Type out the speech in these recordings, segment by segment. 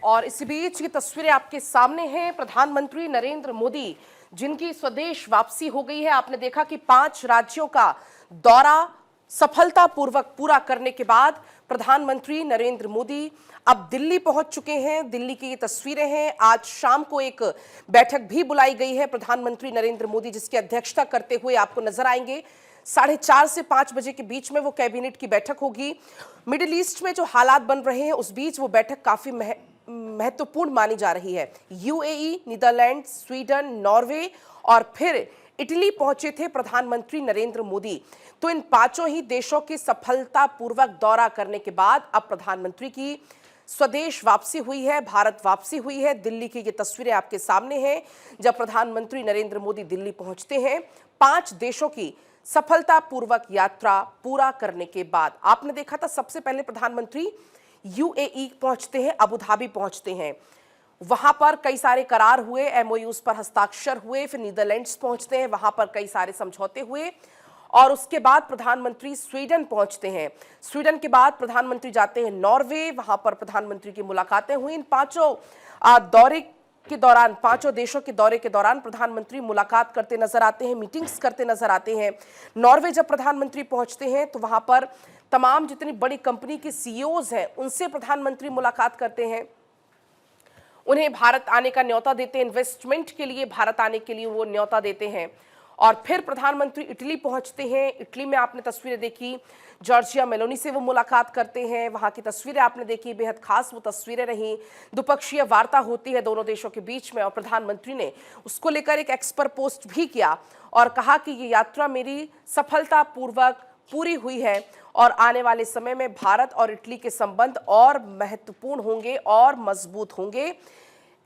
और इसी बीच ये तस्वीरें आपके सामने हैं। प्रधानमंत्री नरेंद्र मोदी जिनकी स्वदेश वापसी हो गई है। आपने देखा कि 5 राज्यों का दौरा सफलतापूर्वक पूरा करने के बाद प्रधानमंत्री नरेंद्र मोदी अब दिल्ली पहुंच चुके हैं। दिल्ली की ये तस्वीरें हैं। आज शाम को एक बैठक भी बुलाई गई है। प्रधानमंत्री नरेंद्र मोदी जिसकी अध्यक्षता करते हुए आपको नजर आएंगे। 4:30 से 5 बजे के बीच में वो कैबिनेट की बैठक होगी। मिडिल ईस्ट में जो हालात बन रहे हैं उस बीच वो बैठक काफी महत्वपूर्ण मानी जा रही है। यूएई, नीदरलैंड, स्वीडन, नॉर्वे और फिर इटली पहुंचे थे प्रधानमंत्री नरेंद्र मोदी। तो इन 5 ही देशों की सफलतापूर्वक दौरा करने के बाद अब प्रधानमंत्री की स्वदेश वापसी हुई है, भारत वापसी हुई है। दिल्ली की ये तस्वीरें आपके सामने हैं जब प्रधानमंत्री नरेंद्र मोदी दिल्ली पहुंचते हैं 5 देशों की सफलतापूर्वक यात्रा पूरा करने के बाद। आपने देखा था सबसे पहले प्रधानमंत्री यूएई पहुंचते हैं, अबू धाबी पहुंचते हैं। वहां पर कई सारे करार हुए, एमओयूज पर हस्ताक्षर हुए। फिर नीदरलैंड्स पहुंचते हैं, वहां पर कई सारे समझौते हुए और उसके बाद प्रधानमंत्री स्वीडन पहुंचते हैं। स्वीडन के बाद प्रधानमंत्री जाते हैं नॉर्वे, वहां पर प्रधानमंत्री की मुलाकातें हुई। इन 5 दौरे के दौरान, 5 देशों के दौरे के दौरान प्रधानमंत्री मुलाकात करते नजर आते हैं, मीटिंग्स करते नजर आते हैं। नॉर्वे जब प्रधानमंत्री पहुंचते हैं तो वहां पर तमाम जितनी बड़ी कंपनी के सीईओज हैं उनसे प्रधानमंत्री मुलाकात करते हैं, उन्हें भारत आने का न्योता देते हैं, इन्वेस्टमेंट के लिए भारत आने के लिए वो न्योता देते हैं। और फिर प्रधानमंत्री इटली पहुंचते हैं। इटली में आपने तस्वीरें देखी, जॉर्जिया मेलोनी से वो मुलाकात करते हैं। वहां की तस्वीरें आपने देखी, बेहद खास वो तस्वीरें रहीं। द्विपक्षीय वार्ता होती है दोनों देशों के बीच में और प्रधानमंत्री ने उसको लेकर एक एक्सपर्ट पोस्ट भी किया और कहा कि ये यात्रा मेरी सफलतापूर्वक पूरी हुई है और आने वाले समय में भारत और इटली के संबंध और महत्वपूर्ण होंगे और मजबूत होंगे,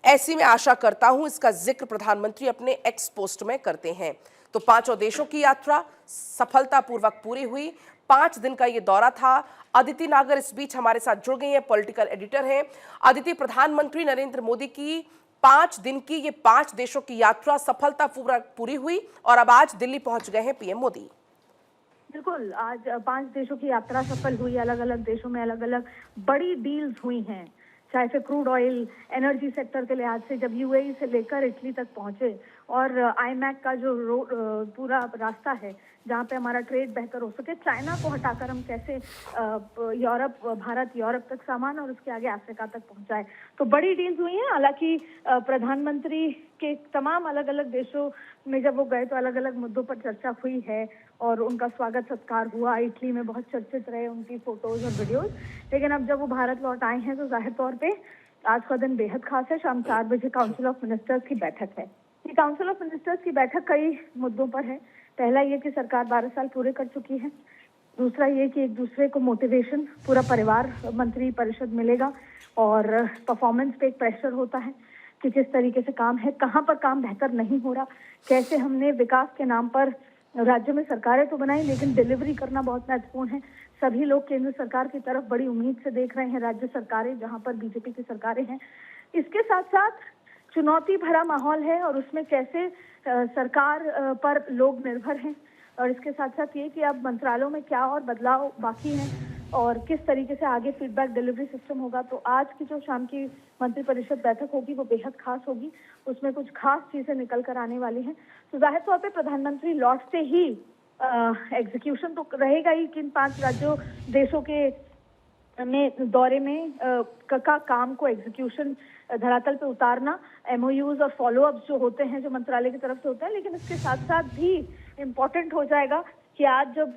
ऐसी मैं आशा करता हूं। इसका जिक्र प्रधानमंत्री अपने एक्स पोस्ट में करते हैं। तो 5 देशों की यात्रा सफलतापूर्वक पूरी हुई। 5 दिन का ये दौरा था। अदिति नागर इस बीच हमारे साथ जुड़ गई हैं, पॉलिटिकल एडिटर हैं। अदिति, प्रधानमंत्री नरेंद्र मोदी की 5 दिन की ये 5 देशों की यात्रा सफलतापूर्वक पूरी हुई और अब आज दिल्ली पहुंच गए हैं पीएम मोदी। बिल्कुल, आज 5 देशों की यात्रा सफल हुई। अलग अलग देशों में अलग अलग बड़ी डील्स हुई हैं, चाहे से क्रूड ऑयल, एनर्जी सेक्टर के लिहाज से जब यूएई से लेकर इटली तक पहुंचे और आईमैक का जो पूरा रास्ता है जहां पे हमारा ट्रेड बेहतर हो सके, चाइना को हटाकर हम कैसे भारत यूरोप तक सामान और उसके आगे अफ्रीका तक पहुंचाए, तो बड़ी डील्स हुई हैं। हालांकि प्रधानमंत्री के तमाम अलग अलग देशों में जब वो गए तो अलग अलग मुद्दों पर चर्चा हुई है और उनका स्वागत सत्कार हुआ। इटली में बहुत चर्चित रहे उनकी फोटोज और वीडियोज। लेकिन अब जब वो भारत लौट आए हैं तो जाहिर तौर पे आज का दिन बेहद खास है। शाम 4 बजे काउंसिल ऑफ मिनिस्टर्स की बैठक है। ये काउंसिल ऑफ मिनिस्टर्स की बैठक कई मुद्दों पर है। पहला ये कि सरकार 12 साल पूरे कर चुकी है। दूसरा ये कि एक दूसरे को मोटिवेशन, पूरा परिवार मंत्री परिषद मिलेगा और परफॉर्मेंस पे एक प्रेशर होता है कि किस तरीके से काम है, कहाँ पर काम बेहतर नहीं हो रहा, कैसे हमने विकास के नाम पर राज्य में सरकारें तो बनाई लेकिन डिलीवरी करना बहुत महत्वपूर्ण है। सभी लोग केंद्र सरकार की तरफ बड़ी उम्मीद से देख रहे हैं, राज्य सरकारें जहां पर बीजेपी की सरकारें हैं। इसके साथ साथ चुनौती भरा माहौल है और उसमें कैसे सरकार पर लोग निर्भर हैं और इसके साथ साथ ये कि अब मंत्रालयों में क्या और बदलाव बाकी हैं और किस तरीके से आगे फीडबैक डिलीवरी सिस्टम होगा। तो आज की जो शाम की मंत्रिपरिषद बैठक होगी वो बेहद खास होगी। उसमें कुछ खास चीजें निकल कर आने वाली हैं। तो जाहिर तौर पे प्रधानमंत्री लौटते ही एग्जीक्यूशन तो रहेगा ही कि इन 5 राज्यों देशों के में दौरे में का काम को एग्जीक्यूशन धरातल पे उतारना, एमओयूज और फॉलोअप्स जो होते हैं जो मंत्रालय की तरफ से होते हैं। लेकिन इसके साथ साथ भी इम्पोर्टेंट हो जाएगा कि आज जब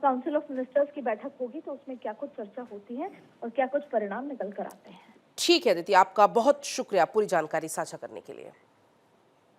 काउंसिल ऑफ मिनिस्टर्स की बैठक होगी तो उसमें क्या कुछ चर्चा होती है और क्या कुछ परिणाम निकल कर आते हैं। ठीक है अदिति, आपका बहुत शुक्रिया पूरी जानकारी साझा करने के लिए।